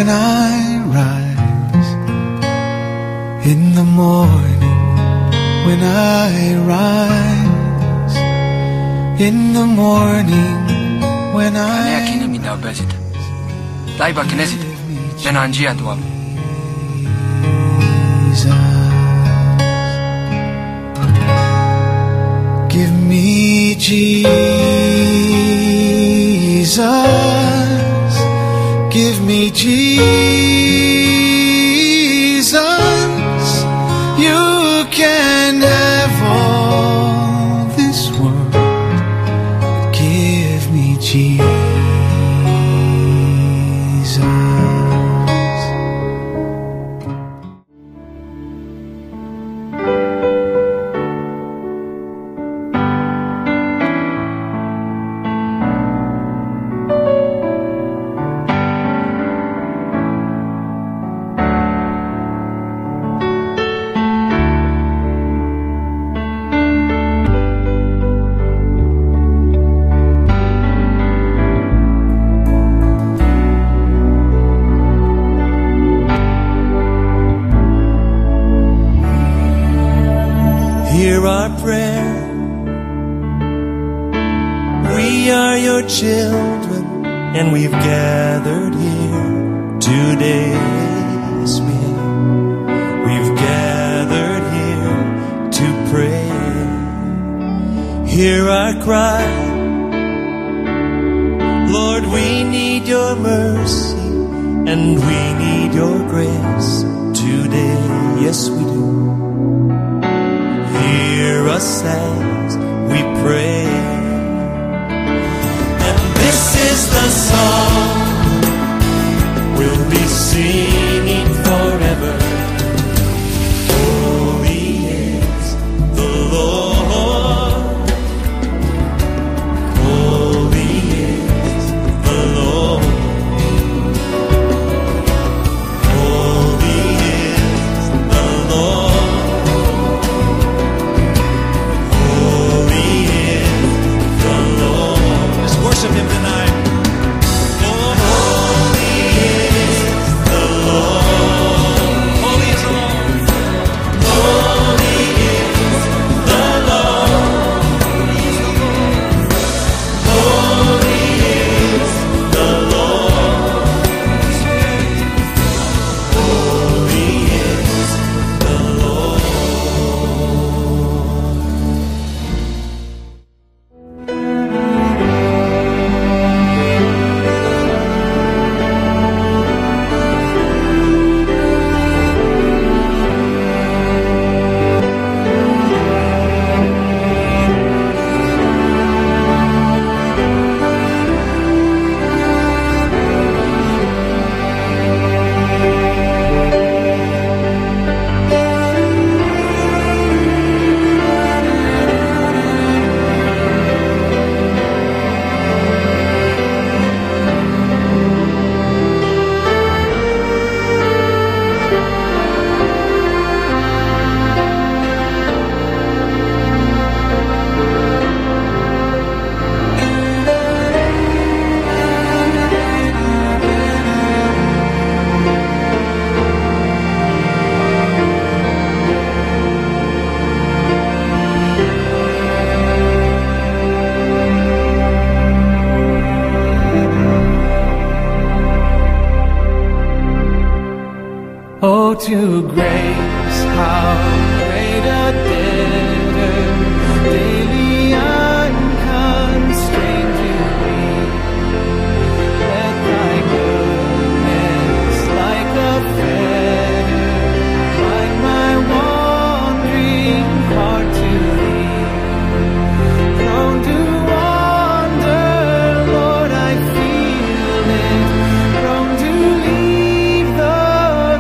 when I rise, in the morning when I rise, in the morning when I rise. Give me Jesus, give me Jesus. You can have all this world, but give me Jesus. Hear our prayer. We are your children, and we've gathered here today. Yes, we have. We've gathered here to pray. Hear our cry. Lord, we need your mercy, and we need your grace today. Yes, we do. Hear us as we pray. And this is the song we'll be singing forever. Holy is the Lord. Holy is the Lord. Holy is the Lord. Worship him tonight. Oh, holy is the Lord. Holy is the Lord. Holy is the Lord. Holy is the Lord. Holy is the Lord. Oh, to grace, how great a debtor daily unconstrained to be. Let thy goodness like a fetter bind my wandering heart to thee. Prone to wander, Lord, I feel it. Prone to leave the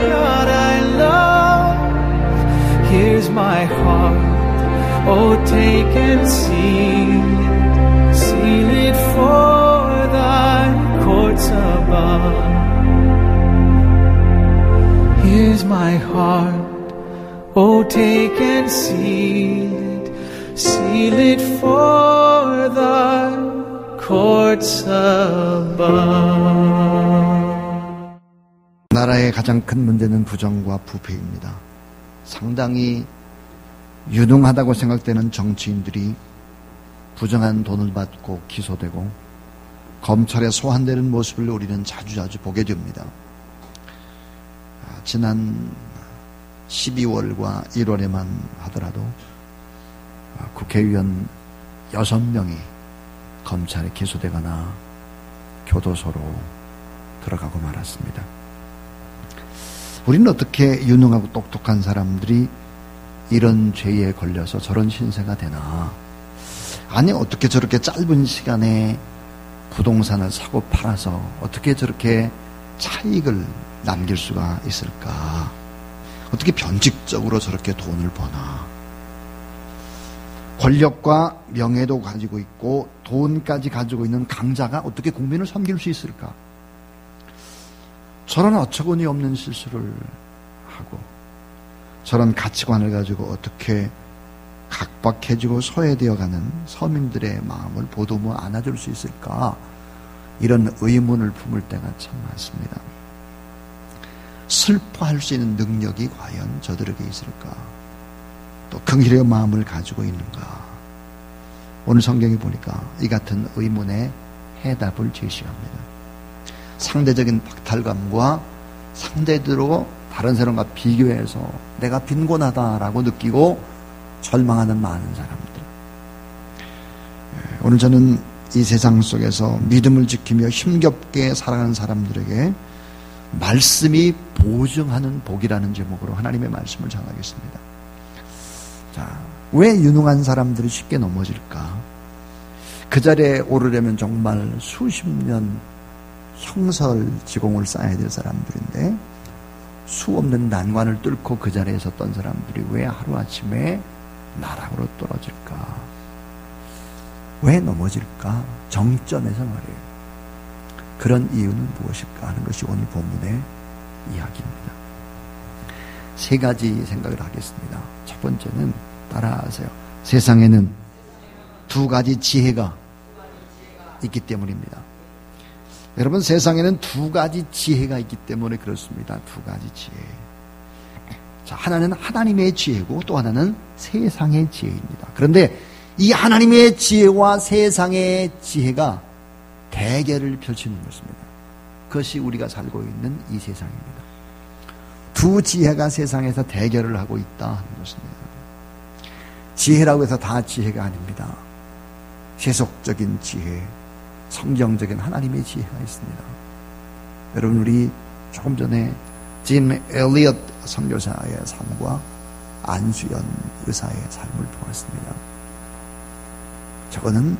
God I love. Here's my heart, oh take and seal it for thy courts above. Here's my heart, oh take and seal it for thy courts above. 나라의 가장 큰 문제는 부정과 부패입니다. 상당히 유능하다고 생각되는 정치인들이 부정한 돈을 받고 기소되고 검찰에 소환되는 모습을 우리는 자주자주 보게 됩니다. 지난 12월과 1월에만 하더라도 국회의원 6명이 검찰에 기소되거나 교도소로 들어가고 말았습니다. 우리는 어떻게 유능하고 똑똑한 사람들이 이런 죄에 걸려서 저런 신세가 되나? 아니, 어떻게 저렇게 짧은 시간에 부동산을 사고 팔아서 어떻게 저렇게 차익을 남길 수가 있을까? 어떻게 변칙적으로 저렇게 돈을 버나? 권력과 명예도 가지고 있고 돈까지 가지고 있는 강자가 어떻게 국민을 섬길 수 있을까? 저런 어처구니 없는 실수를 하고 저런 가치관을 가지고 어떻게 각박해지고 소외되어가는 서민들의 마음을 보듬어 안아줄 수 있을까? 이런 의문을 품을 때가 참 많습니다. 슬퍼할 수 있는 능력이 과연 저들에게 있을까? 또 긍휼의 마음을 가지고 있는가? 오늘 성경에 보니까 이 같은 의문에 해답을 제시합니다. 상대적인 박탈감과 상대적으로 다른 사람과 비교해서 내가 빈곤하다라고 느끼고 절망하는 많은 사람들. 오늘 저는 이 세상 속에서 믿음을 지키며 힘겹게 살아가는 사람들에게 말씀이 보증하는 복이라는 제목으로 하나님의 말씀을 전하겠습니다. 자, 왜 유능한 사람들이 쉽게 넘어질까? 그 자리에 오르려면 정말 수십 년 형설지공을 쌓아야 될 사람들인데 수 없는 난관을 뚫고 그 자리에 섰던 사람들이 왜 하루아침에 나락으로 떨어질까? 왜 넘어질까? 정점에서 말이에요. 그런 이유는 무엇일까 하는 것이 오늘 본문의 이야기입니다. 세 가지 생각을 하겠습니다. 첫 번째는 따라하세요. 세상에는 두 가지 지혜가 있기 때문입니다. 여러분, 세상에는 두 가지 지혜가 있기 때문에 그렇습니다. 두 가지 지혜. 자, 하나는 하나님의 지혜고 또 하나는 세상의 지혜입니다. 그런데 이 하나님의 지혜와 세상의 지혜가 대결을 펼치는 것입니다. 그것이 우리가 살고 있는 이 세상입니다. 두 지혜가 세상에서 대결을 하고 있다 하는 것입니다. 지혜라고 해서 다 지혜가 아닙니다. 세속적인 지혜, 성경적인 하나님의 지혜가 있습니다. 여러분, 우리 조금 전에 짐 엘리엇 선교사의 삶과 안수연 의사의 삶을 보았습니다. 저거는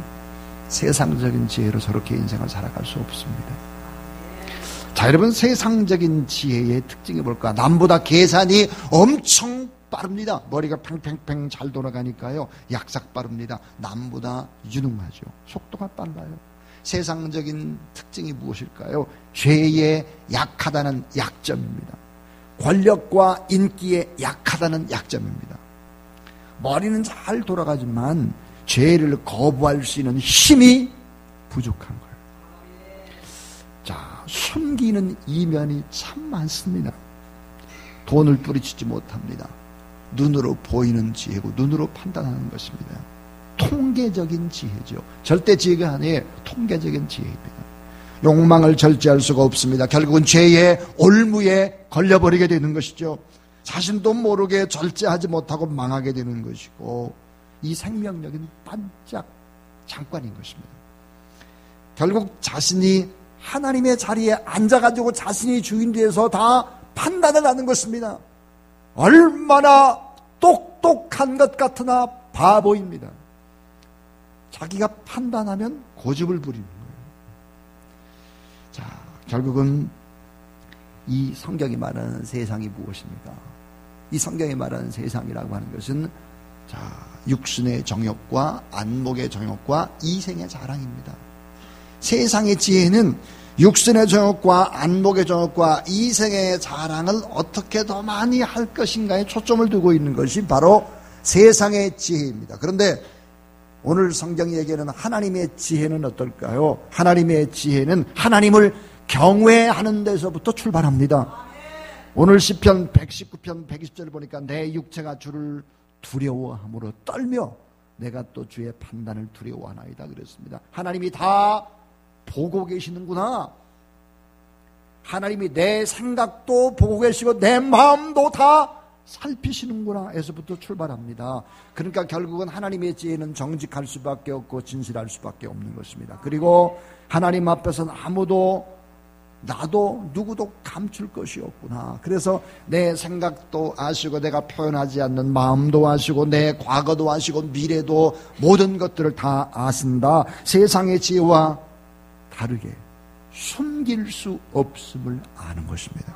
세상적인 지혜로 저렇게 인생을 살아갈 수 없습니다. 자, 여러분, 세상적인 지혜의 특징이 뭘까? 남보다 계산이 엄청 빠릅니다. 머리가 팽팽팽 잘 돌아가니까요, 약삭 빠릅니다. 남보다 유능하죠. 속도가 빨라요. 세상적인 특징이 무엇일까요? 죄에 약하다는 약점입니다. 권력과 인기에 약하다는 약점입니다. 머리는 잘 돌아가지만 죄를 거부할 수 있는 힘이 부족한 거예요. 자, 숨기는 이면이 참 많습니다. 돈을 뿌리치지 못합니다. 눈으로 보이는 지혜고 눈으로 판단하는 것입니다. 통계적인 지혜죠. 절대 지혜가 아니에요. 통계적인 지혜입니다. 욕망을 절제할 수가 없습니다. 결국은 죄의 올무에 걸려버리게 되는 것이죠. 자신도 모르게 절제하지 못하고 망하게 되는 것이고, 이 생명력은 반짝 잠깐인 것입니다. 결국 자신이 하나님의 자리에 앉아가지고 자신이 주인 돼서 다 판단을 하는 것입니다. 얼마나 똑똑한 것 같으나 바보입니다. 자기가 판단하면 고집을 부리는 거예요. 자, 결국은 이 성경이 말하는 세상이 무엇입니까? 이 성경이 말하는 세상이라고 하는 것은, 자, 육신의 정욕과 안목의 정욕과 이생의 자랑입니다. 세상의 지혜는 육신의 정욕과 안목의 정욕과 이생의 자랑을 어떻게 더 많이 할 것인가에 초점을 두고 있는 것이 바로 세상의 지혜입니다. 그런데 오늘 성경이 얘기하는 하나님의 지혜는 어떨까요? 하나님의 지혜는 하나님을 경외하는 데서부터 출발합니다. 오늘 시편 119편 120절을 보니까 내 육체가 주를 두려워함으로 떨며 내가 또 주의 판단을 두려워하나이다 그랬습니다. 하나님이 다 보고 계시는구나. 하나님이 내 생각도 보고 계시고 내 마음도 다 살피시는구나 에서부터 출발합니다. 그러니까 결국은 하나님의 지혜는 정직할 수밖에 없고 진실할 수밖에 없는 것입니다. 그리고 하나님 앞에서는 아무도 나도 누구도 감출 것이 없구나. 그래서 내 생각도 아시고 내가 표현하지 않는 마음도 아시고 내 과거도 아시고 미래도 모든 것들을 다 아신다. 세상의 지혜와 다르게 숨길 수 없음을 아는 것입니다.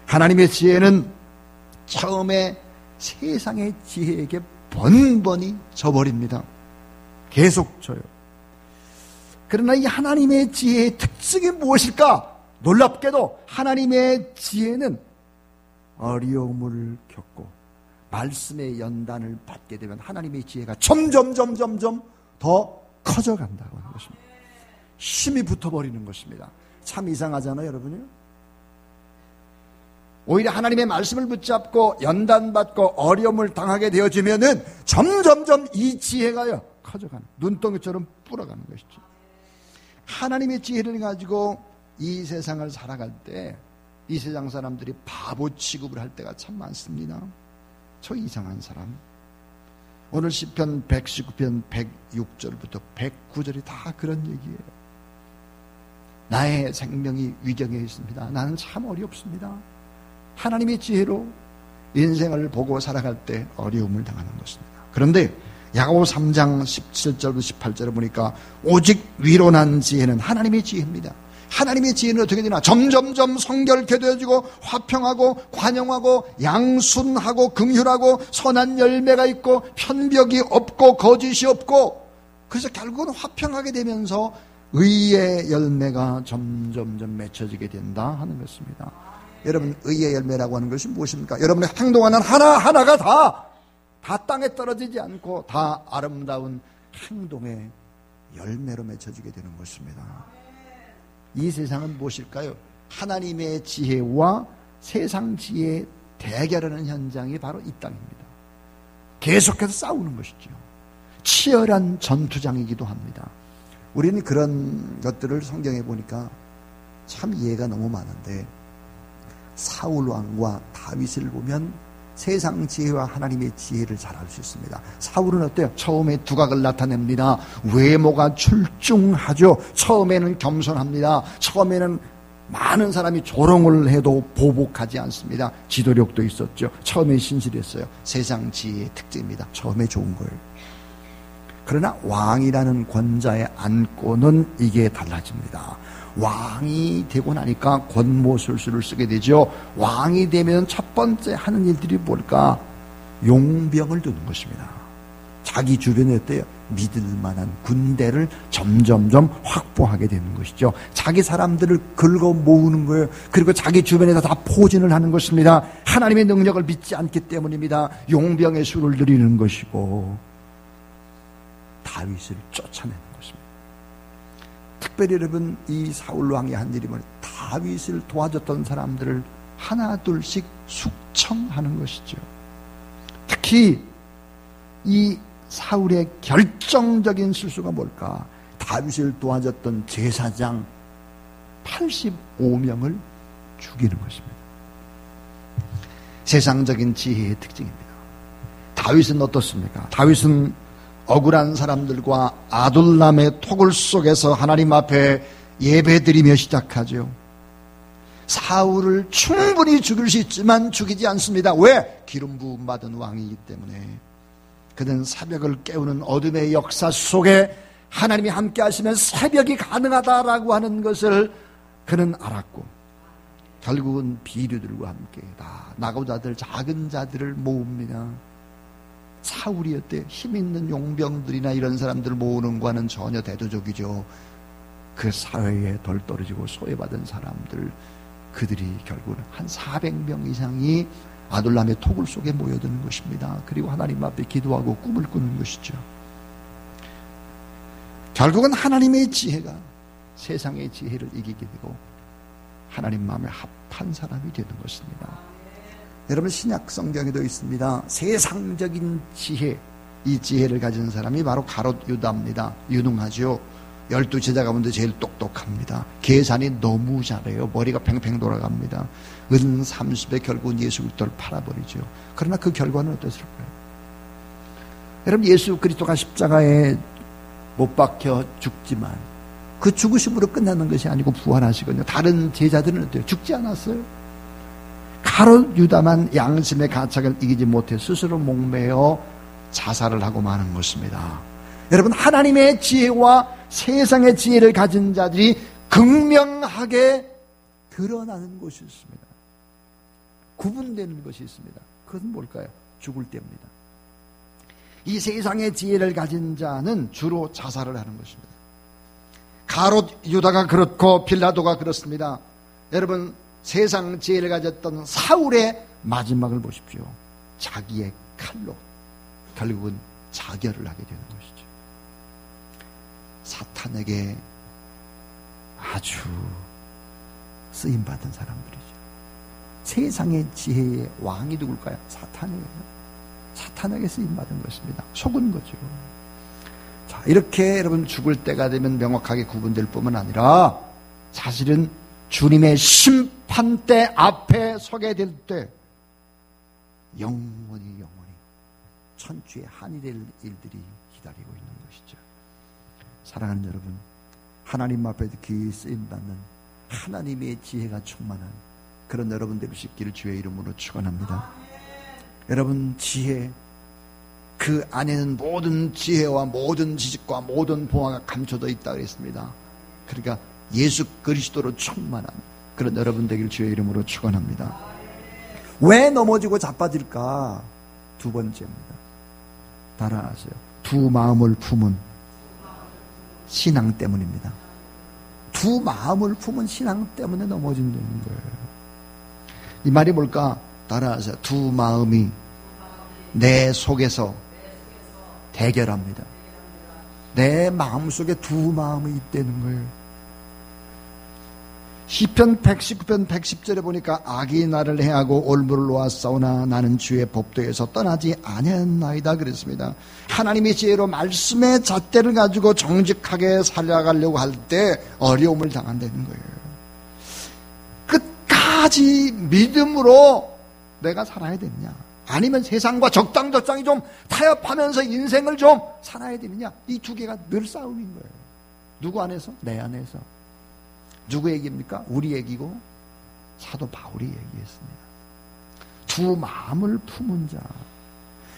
하나님의 지혜는 처음에 세상의 지혜에게 번번이 져버립니다. 계속 져요. 그러나 이 하나님의 지혜의 특징이 무엇일까? 놀랍게도 하나님의 지혜는 어려움을 겪고 말씀의 연단을 받게 되면 하나님의 지혜가 점점 더 커져간다고 하는 것입니다. 힘이 붙어버리는 것입니다. 참 이상하잖아요, 여러분요. 오히려 하나님의 말씀을 붙잡고 연단받고 어려움을 당하게 되어지면은 점점 이 지혜가요 커져가는, 눈덩이처럼 불어가는 것이죠. 하나님의 지혜를 가지고 이 세상을 살아갈 때 이 세상 사람들이 바보 취급을 할 때가 참 많습니다. 저 이상한 사람. 오늘 시편 119편 106절부터 109절이 다 그런 얘기예요. 나의 생명이 위경에 있습니다. 나는 참 어렵습니다. 하나님의 지혜로 인생을 보고 살아갈 때 어려움을 당하는 것입니다. 그런데 야고보 3장 17절부터 18절을 보니까 오직 위로난 지혜는 하나님의 지혜입니다. 하나님의 지혜는 어떻게 되나? 점점점 성결케 되어지고 화평하고 관용하고 양순하고 긍휼하고 선한 열매가 있고 편벽이 없고 거짓이 없고, 그래서 결국은 화평하게 되면서 의의 열매가 점점점 맺혀지게 된다 하는 것입니다. 여러분, 의의 열매라고 하는 것이 무엇입니까? 여러분의 행동하는 하나하나가 다 땅에 떨어지지 않고 다 아름다운 행동의 열매로 맺혀지게 되는 것입니다. 이 세상은 무엇일까요? 하나님의 지혜와 세상 지혜의 대결하는 현장이 바로 이 땅입니다. 계속해서 싸우는 것이죠. 치열한 전투장이기도 합니다. 우리는 그런 것들을 성경에 보니까 참 이해가 너무 많은데, 사울 왕과 다윗을 보면 세상 지혜와 하나님의 지혜를 잘 알 수 있습니다. 사울은 어때요? 처음에 두각을 나타냅니다. 외모가 출중하죠. 처음에는 겸손합니다. 처음에는 많은 사람이 조롱을 해도 보복하지 않습니다. 지도력도 있었죠. 처음에 신실했어요. 세상 지혜의 특징입니다. 처음에 좋은 거예요. 그러나 왕이라는 권자에 앉고는 이게 달라집니다. 왕이 되고 나니까 권모술수를 쓰게 되죠. 왕이 되면 첫 번째 하는 일들이 뭘까? 용병을 두는 것입니다. 자기 주변에 어때요? 믿을 만한 군대를 점점점 확보하게 되는 것이죠. 자기 사람들을 긁어 모으는 거예요. 그리고 자기 주변에서 다 포진을 하는 것입니다. 하나님의 능력을 믿지 않기 때문입니다. 용병의 수를 늘리는 것이고 다윗을 쫓아내는 것입니다. 특별히 여러분, 이 사울 왕이 한 일이 뭐냐? 다윗을 도와줬던 사람들을 하나 둘씩 숙청하는 것이죠. 특히 이 사울의 결정적인 실수가 뭘까? 다윗을 도와줬던 제사장 85명을 죽이는 것입니다. 세상적인 지혜의 특징입니다. 다윗은 어떻습니까? 다윗은 억울한 사람들과 아둘람의 토굴 속에서 하나님 앞에 예배드리며 시작하죠. 사울을 충분히 죽일 수 있지만 죽이지 않습니다. 왜? 기름 부음 받은 왕이기 때문에. 그는 새벽을 깨우는 어둠의 역사 속에 하나님이 함께 하시면 새벽이 가능하다라고 하는 것을 그는 알았고, 결국은 비류들과 함께 다 나고자들, 작은 자들을 모읍니다. 사울이었대. 힘 있는 용병들이나 이런 사람들을 모으는 것과는 전혀 대조적이죠. 그 사회에 덜 떨어지고 소외받은 사람들, 그들이 결국은 한 400명 이상이 아둘람의 토굴 속에 모여드는 것입니다. 그리고 하나님 앞에 기도하고 꿈을 꾸는 것이죠. 결국은 하나님의 지혜가 세상의 지혜를 이기게 되고 하나님 마음에 합한 사람이 되는 것입니다. 여러분, 신약 성경에도 있습니다. 세상적인 지혜, 이 지혜를 가진 사람이 바로 가롯 유다입니다. 유능하죠. 12제자 가운데 제일 똑똑합니다. 계산이 너무 잘해요. 머리가 팽팽 돌아갑니다. 은 30에 결국은 예수 그리스도를 팔아버리죠. 그러나 그 결과는 어땠을까요? 여러분, 예수 그리스도가 십자가에 못 박혀 죽지만 그 죽으심으로 끝나는 것이 아니고 부활하시거든요. 다른 제자들은 어때요? 죽지 않았어요. 가롯 유다만 양심의 가책을 이기지 못해 스스로 목매어 자살을 하고 마는 것입니다. 여러분, 하나님의 지혜와 세상의 지혜를 가진 자들이 극명하게 드러나는 것이 있습니다. 구분되는 것이 있습니다. 그것은 뭘까요? 죽을 때입니다. 이 세상의 지혜를 가진 자는 주로 자살을 하는 것입니다. 가롯 유다가 그렇고 빌라도가 그렇습니다. 여러분, 세상 지혜를 가졌던 사울의 마지막을 보십시오. 자기의 칼로 결국은 자결을 하게 되는 것이죠. 사탄에게 아주 쓰임받은 사람들이죠. 세상의 지혜의 왕이 누굴까요? 사탄이에요. 사탄에게 쓰임받은 것입니다. 속은 거죠. 자, 이렇게 여러분 죽을 때가 되면 명확하게 구분될 뿐만 아니라 사실은 주님의 심판대 앞에 서게 될 때 영원히 천추의 한이 될 일들이 기다리고 있는 것이죠. 사랑하는 여러분, 하나님 앞에 귀히 쓰임받는 하나님의 지혜가 충만한 그런 여러분 되시기를 주의 이름으로 축원합니다. 여러분, 지혜, 그 안에는 모든 지혜와 모든 지식과 모든 보화가 감춰져 있다 그랬습니다. 그러니까 예수 그리스도로 충만한 그런 여러분 되기를 주의 이름으로 축원합니다. 왜 넘어지고 자빠질까? 두 번째입니다. 따라하세요. 두 마음을 품은 신앙 때문입니다. 두 마음을 품은 신앙 때문에 넘어진다는 거예요. 이 말이 뭘까? 따라하세요. 두 마음이 내 속에서 대결합니다. 내 마음속에 두 마음이 있다는 거예요. 시편 119편 110절에 보니까 악이 나를 해하고 올무를 놓았사오나 나는 주의 법도에서 떠나지 아니하나이다 그랬습니다. 하나님의 지혜로 말씀의 잣대를 가지고 정직하게 살아가려고 할 때 어려움을 당한다는 거예요. 끝까지 믿음으로 내가 살아야 되느냐, 아니면 세상과 적당히 좀 타협하면서 인생을 좀 살아야 되느냐, 이 두 개가 늘 싸움인 거예요. 누구 안에서? 내 안에서. 누구 얘기입니까? 우리 얘기고 사도 바울이 얘기했습니다. 두 마음을 품은 자.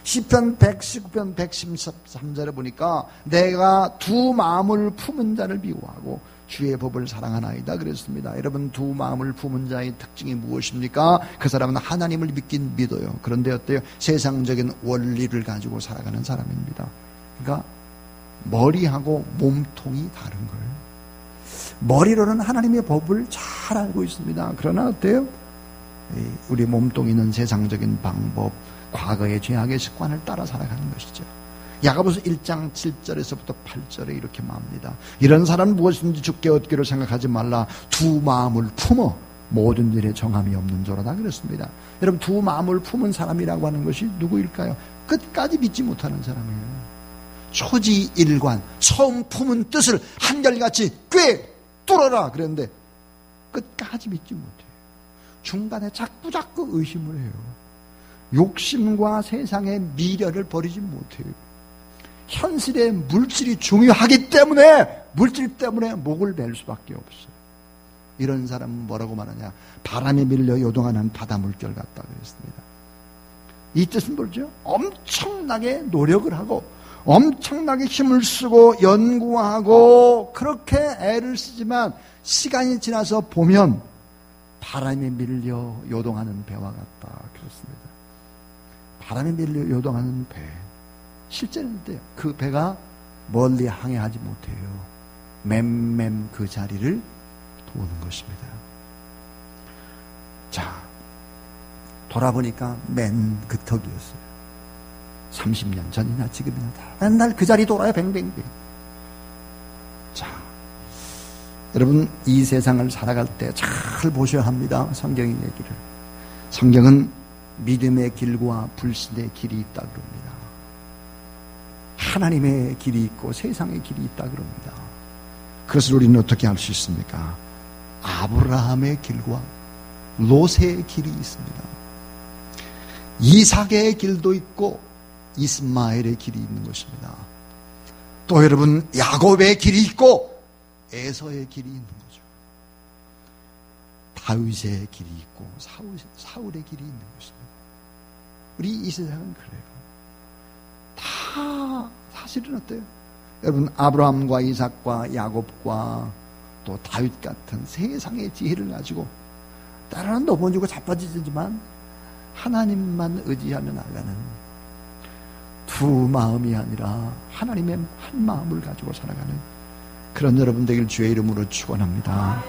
시편 119편 113절에 보니까 내가 두 마음을 품은 자를 미워하고 주의 법을 사랑하나이다 그랬습니다. 여러분, 두 마음을 품은 자의 특징이 무엇입니까? 그 사람은 하나님을 믿긴 믿어요. 그런데 어때요? 세상적인 원리를 가지고 살아가는 사람입니다. 그러니까 머리하고 몸통이 다른 거예요. 머리로는 하나님의 법을 잘 알고 있습니다. 그러나 어때요? 우리 몸뚱이는 세상적인 방법, 과거의 죄악의 습관을 따라 살아가는 것이죠. 야고보서 1장 7절에서부터 8절에 이렇게 말합니다. 이런 사람은 무엇인지 주께 얻기를 생각하지 말라. 두 마음을 품어 모든 일에 정함이 없는 자로다 그랬습니다. 여러분, 두 마음을 품은 사람이라고 하는 것이 누구일까요? 끝까지 믿지 못하는 사람이에요. 초지일관, 처음 품은 뜻을 한결같이 꽤 뚫어라 그랬는데 끝까지 믿지 못해요. 중간에 자꾸 의심을 해요. 욕심과 세상의 미련을 버리지 못해요. 현실의 물질이 중요하기 때문에, 물질 때문에 목을 맬 수밖에 없어요. 이런 사람은 뭐라고 말하냐? 바람에 밀려 요동하는 바다 물결 같다 그랬습니다. 이 뜻은 뭐죠? 엄청나게 노력을 하고 엄청나게 힘을 쓰고 연구하고 그렇게 애를 쓰지만 시간이 지나서 보면 바람에 밀려 요동하는 배와 같다 그렇습니다. 바람에 밀려 요동하는 배, 실제는 그 배가 멀리 항해하지 못해요. 맴맴 그 자리를 도는 것입니다. 자, 돌아보니까 맨 그 턱이었어요. 30년 전이나 지금이나 다 맨날 그 자리 돌아요. 뱅뱅뱅. 자, 여러분, 이 세상을 살아갈 때 잘 보셔야 합니다. 성경의 얘기를. 성경은 믿음의 길과 불신의 길이 있다 그럽니다. 하나님의 길이 있고 세상의 길이 있다 그럽니다. 그것을 우리는 어떻게 알 수 있습니까? 아브라함의 길과 롯의 길이 있습니다. 이삭의 길도 있고 이스마엘의 길이 있는 것입니다. 또 여러분, 야곱의 길이 있고 에서의 길이 있는 거죠. 다윗의 길이 있고 사울의 길이 있는 것입니다. 우리 이 세상은 그래요. 다 사실은 어때요? 여러분, 아브라함과 이삭과 야곱과 또 다윗 같은 세상의 지혜를 가지고 때로는 넘어지고 자빠지지만 하나님만 의지하며 나가는 두 마음이 아니라 하나님의 한 마음을 가지고 살아가는 그런 여러분 되길 주의 이름으로 축원합니다.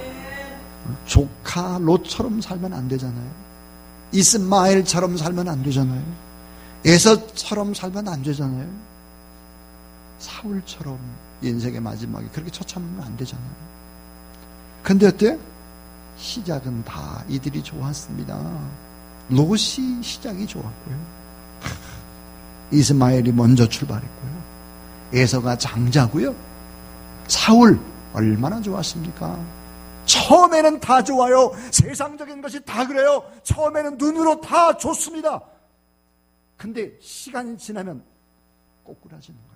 조카 롯처럼 살면 안 되잖아요. 이스마엘처럼 살면 안 되잖아요. 에서처럼 살면 안 되잖아요. 사울처럼 인생의 마지막에 그렇게 처참하면 안 되잖아요. 근데 어때요? 시작은 다 이들이 좋았습니다. 롯이 시작이 좋았고요. 이스마엘이 먼저 출발했고요. 에서가 장자고요. 사울 얼마나 좋았습니까? 처음에는 다 좋아요. 세상적인 것이 다 그래요. 처음에는 눈으로 다 좋습니다. 근데 시간이 지나면 꼬꾸라지는 거예요.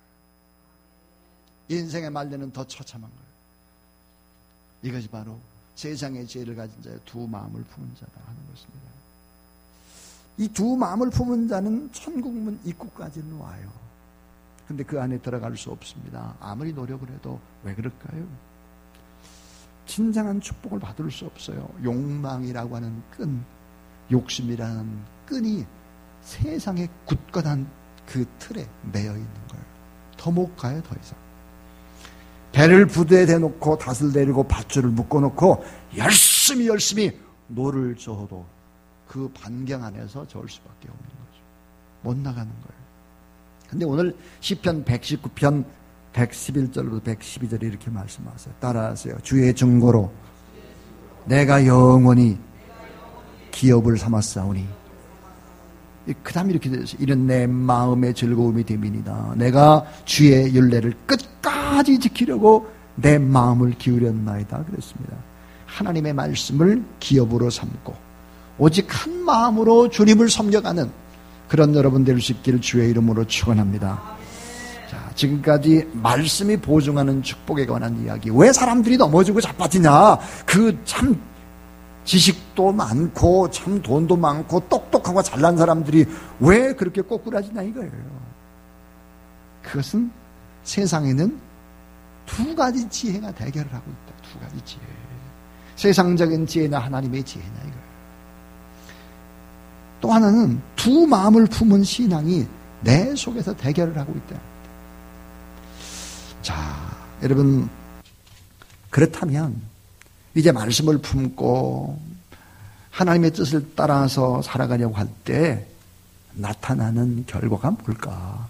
인생의 말년은 더 처참한 거예요. 이것이 바로 세상의 지혜를 가진 자의 두 마음을 품은 자다 하는 것입니다. 이 두 마음을 품은 자는 천국문 입구까지는 와요. 근데 그 안에 들어갈 수 없습니다. 아무리 노력을 해도. 왜 그럴까요? 진정한 축복을 받을 수 없어요. 욕망이라고 하는 끈, 욕심이라는 끈이 세상의 굳건한 그 틀에 매여 있는 거예요. 더 못 가요, 더 이상. 배를 부두에 대놓고 닷을 내리고 밧줄을 묶어놓고 열심히 노를 저어도 그 반경 안에서 저을 수밖에 없는 거죠. 못 나가는 거예요. 근데 오늘 시편 119편 111절부터 112절에 이렇게 말씀하세요. 따라하세요. 주의 증거로 내가 영원히 기업을 삼았사오니. 그 다음에 이렇게 되어요. 이는 내 마음의 즐거움이 됨이니이다. 내가 주의 율례를 끝까지 지키려고 내 마음을 기울였나이다 그랬습니다. 하나님의 말씀을 기업으로 삼고 오직 한 마음으로 주님을 섬겨가는 그런 여러분 될 수 있기를 주의 이름으로 축원합니다. 자, 지금까지 말씀이 보증하는 축복에 관한 이야기. 왜 사람들이 넘어지고 자빠지냐? 그 참 지식도 많고 참 돈도 많고 똑똑하고 잘난 사람들이 왜 그렇게 꼬꾸라지냐 이거예요. 그것은 세상에는 두 가지 지혜가 대결을 하고 있다. 두 가지 지혜. 세상적인 지혜나 하나님의 지혜냐 이거예요. 또 하나는 두 마음을 품은 신앙이 내 속에서 대결을 하고 있다. 자, 여러분, 그렇다면 이제 말씀을 품고 하나님의 뜻을 따라서 살아가려고 할 때 나타나는 결과가 뭘까?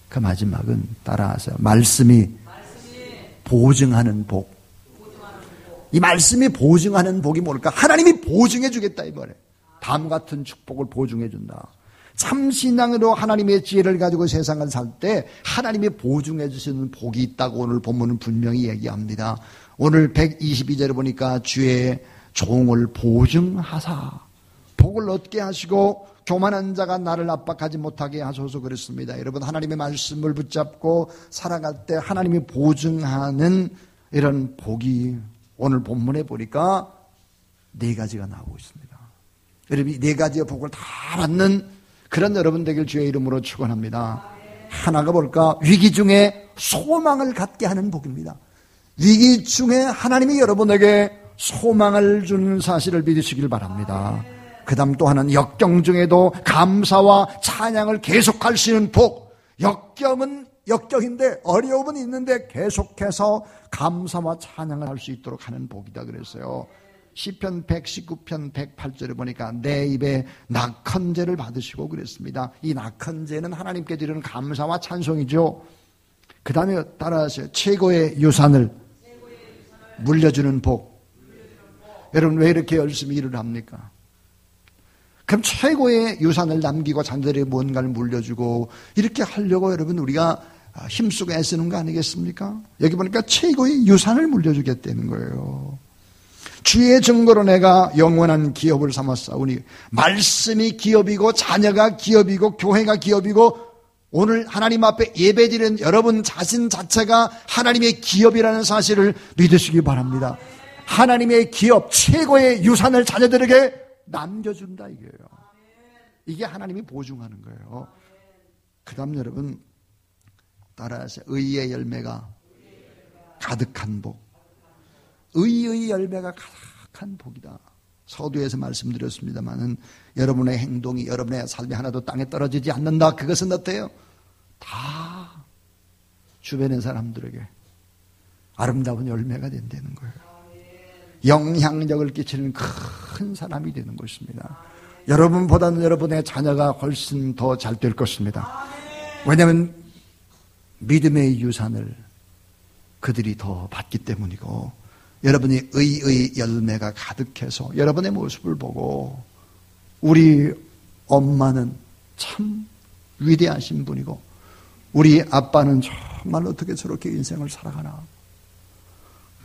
그 마지막은 따라하세요. 말씀이 보증하는 복. 이 말씀이 보증하는 복이 뭘까? 하나님이 보증해 주겠다 이 말이에요. 다음 같은 축복을 보증해 준다. 참신앙으로 하나님의 지혜를 가지고 세상을 살 때 하나님이 보증해 주시는 복이 있다고 오늘 본문은 분명히 얘기합니다. 오늘 122절에 보니까 주의 종을 보증하사 복을 얻게 하시고 교만한 자가 나를 압박하지 못하게 하소서 그랬습니다. 여러분, 하나님의 말씀을 붙잡고 살아갈 때 하나님이 보증하는 이런 복이 오늘 본문에 보니까 네 가지가 나오고 있습니다. 여러분, 이 네 가지의 복을 다 받는 그런 여러분 되길 주의 이름으로 축원합니다. 하나가 뭘까? 위기 중에 소망을 갖게 하는 복입니다. 위기 중에 하나님이 여러분에게 소망을 주는 사실을 믿으시길 바랍니다. 그 다음 또 하나는 역경 중에도 감사와 찬양을 계속할 수 있는 복. 역경은 역경인데 어려움은 있는데 계속해서 감사와 찬양을 할 수 있도록 하는 복이다 그랬어요. 시편 119편 108절에 보니까 내 입에 낙헌제를 받으시고 그랬습니다. 이 낙헌제는 하나님께 드리는 감사와 찬송이죠. 그 다음에 따라하세요. 최고의 유산을 물려주는 복. 여러분 왜 이렇게 열심히 일을 합니까? 그럼 최고의 유산을 남기고 자녀들에게 뭔가를 물려주고 이렇게 하려고 여러분 우리가 힘쓰고 애쓰는 거 아니겠습니까? 여기 보니까 최고의 유산을 물려주겠다는 거예요. 주의 증거로 내가 영원한 기업을 삼았사오니, 말씀이 기업이고 자녀가 기업이고 교회가 기업이고 오늘 하나님 앞에 예배드리는 여러분 자신 자체가 하나님의 기업이라는 사실을 믿으시기 바랍니다. 하나님의 기업, 최고의 유산을 자녀들에게 남겨준다 이거예요. 이게 하나님이 보증하는 거예요. 그 다음 여러분 따라하세요. 의의 열매가 가득한 복. 의의 열매가 가득한 복이다. 서두에서 말씀드렸습니다마는 여러분의 행동이, 여러분의 삶이 하나도 땅에 떨어지지 않는다. 그것은 어때요? 다 주변의 사람들에게 아름다운 열매가 된다는 거예요. 영향력을 끼치는 큰 사람이 되는 것입니다. 여러분보다는 여러분의 자녀가 훨씬 더 잘 될 것입니다. 왜냐하면 믿음의 유산을 그들이 더 받기 때문이고, 여러분이 의의 열매가 가득해서 여러분의 모습을 보고 우리 엄마는 참 위대하신 분이고 우리 아빠는 정말 어떻게 저렇게 인생을 살아가나.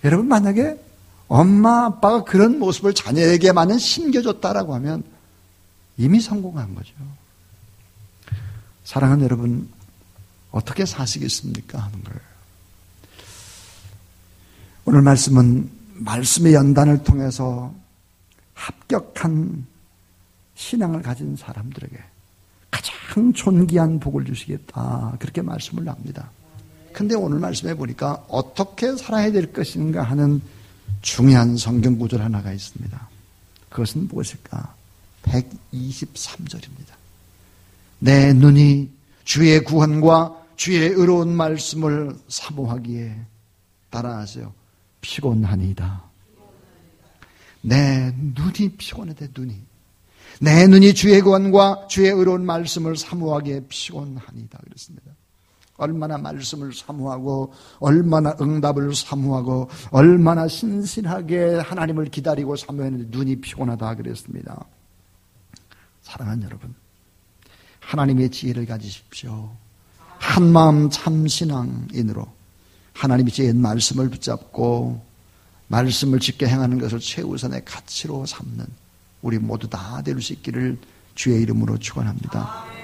여러분 만약에 엄마 아빠가 그런 모습을 자녀에게만은 심겨줬다라고 하면 이미 성공한 거죠. 사랑하는 여러분 어떻게 사시겠습니까 하는 거예요. 오늘 말씀은 말씀의 연단을 통해서 합격한 신앙을 가진 사람들에게 가장 존귀한 복을 주시겠다, 그렇게 말씀을 합니다. 근데 오늘 말씀해 보니까 어떻게 살아야 될 것인가 하는 중요한 성경 구절 하나가 있습니다. 그것은 무엇일까? 123절입니다. 내 눈이 주의 구원과 주의 의로운 말씀을 사모하기에, 따라하세요, 피곤하니이다. 내 눈이 피곤하대. 내 눈이 주의 구원과 주의 의로운 말씀을 사모하기에 피곤하니이다 그랬습니다. 얼마나 말씀을 사모하고 얼마나 응답을 사모하고 얼마나 신실하게 하나님을 기다리고 사모했는데 눈이 피곤하다 그랬습니다. 사랑하는 여러분, 하나님의 지혜를 가지십시오. 한마음 참신앙인으로 하나님의 지혜의 말씀을 붙잡고 말씀을 지켜 행하는 것을 최우선의 가치로 삼는 우리 모두 다 될 수 있기를 주의 이름으로 축원합니다.